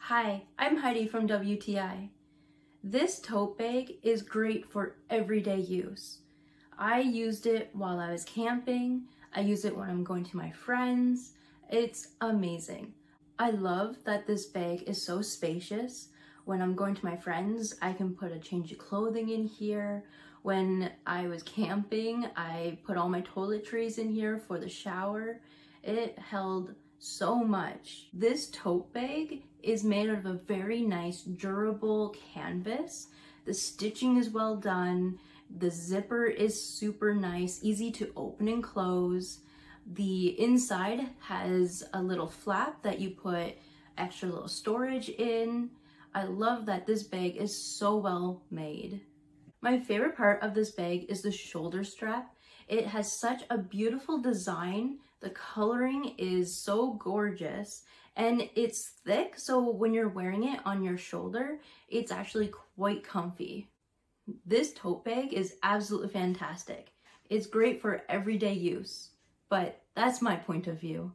Hi, I'm Heidi from WTI. This tote bag is great for everyday use. I used it while I was camping. I use it when I'm going to my friends. It's amazing. I love that this bag is so spacious. When I'm going to my friends, I can put a change of clothing in here. When I was camping, I put all my toiletries in here for the shower. It held so much. This tote bag is made out of a very nice durable canvas. The stitching is well done. The zipper is super nice, easy to open and close. The inside has a little flap that you put extra little storage in. I love that this bag is so well made. My favorite part of this bag is the shoulder strap. It has such a beautiful design. The coloring is so gorgeous and it's thick, so when you're wearing it on your shoulder, it's actually quite comfy. This tote bag is absolutely fantastic. It's great for everyday use, but that's my point of view.